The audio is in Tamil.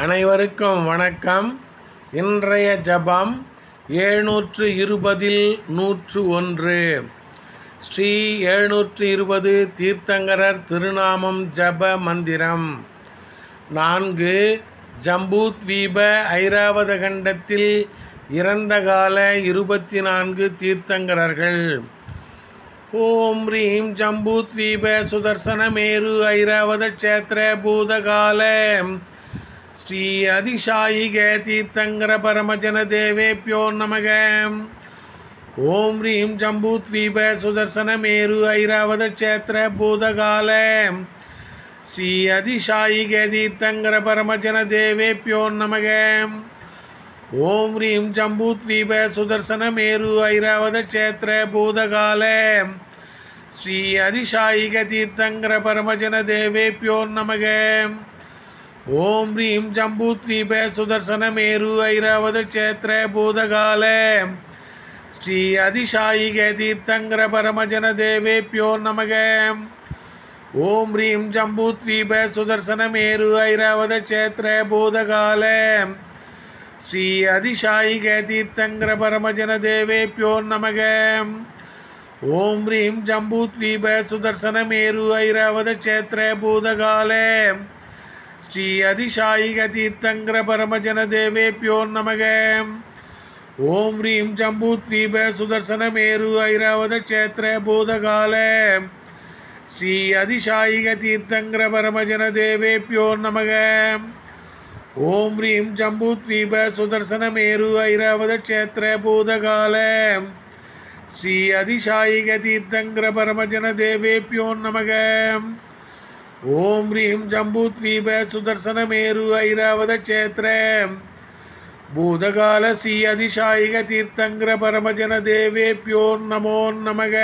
அனைவருக்கும் வணக்கம். இன்றைய ஜபம் 720 101. ஸ்ரீ 720 தீர்த்தங்கரர் திருநாமம் ஜப மந்திரம். 4. ஜம்பூத்வீப ஐராவத கண்டத்தில் இறந்த கால 24 தீர்த்தங்கரர்கள். ஓம் ரீம் ஜம்பூத்வீப சுதர்சனமேரு ஐராவத க்ஷேத்திர பூதகால ஸ்ரீ அதிசாயிக தீர்த்தங்கர பரமஜன தேவேப்யோ நமக. ஓம் ரீம் ஜம்பூத்வீப சுதர்சனமேரு ஐராவத க்ஷேத்திர பூதகால ஸ்ரீ அதிசாயிக தீர்த்தங்கர பரமஜன தேவேப்யோ நமக. ஓம் ரீம் ஜம்பூத்வீப சுதர்சனமேரு ஐராவத க்ஷேத்திர பூதகால ஸ்ரீ அதிசாயிக தீர்த்தங்கர பரமஜன தேவேப்யோ நமக. ஓம் ரீம் ஜம்பூத்வீப சுதர்சனமேரு ஐராவத க்ஷேத்திர பூதகால ஸ்ரீ அதிசாயிக தீர்த்தங்கர பரமஜன தேவேப்யோ நமக. ஓம் ரீம் ஜம்பூத்வீப சுதர்சனமேரு ஐராவத க்ஷேத்திர பூதகால ஸ்ரீ அதிசாயிக தீர்த்தங்கர பரமஜன தேவேப்யோ நமக. ஓம் ரீம் ஜம்பூத்வீப சுதர்சனமேரு ஐராவத க்ஷேத்திர பூதகால ஸ்ரீ அதிசாயிக தீர்த்தங்கர பரமஜன தேவேப்யோ நமக. ஓம் ரீம் ஜம்பூத்வீப சுதர்சனமேரு ஐராவத க்ஷேத்திர பூதகால ஸ்ரீ அதிசாயிக தீர்த்தங்கர பரமஜன தேவேப்யோ நமக. ஓம் ரீம் ஜம்பூத்வீப சுதர்சனமேரு ஐராவத க்ஷேத்திர பூதகால ஸ்ரீ அதிசாயிக தீர்த்தங்கர பரமஜன தேவேப்யோ நமக. ஓம் ரீம் ஜம்பூத்வீப சுதர்சனமேரு ஐராவத க்ஷேத்திர பூதகால ஸ்ரீ அதிசாயிக தீர்த்தங்கர பரமஜன தேவேப்யோ நமோ நமக.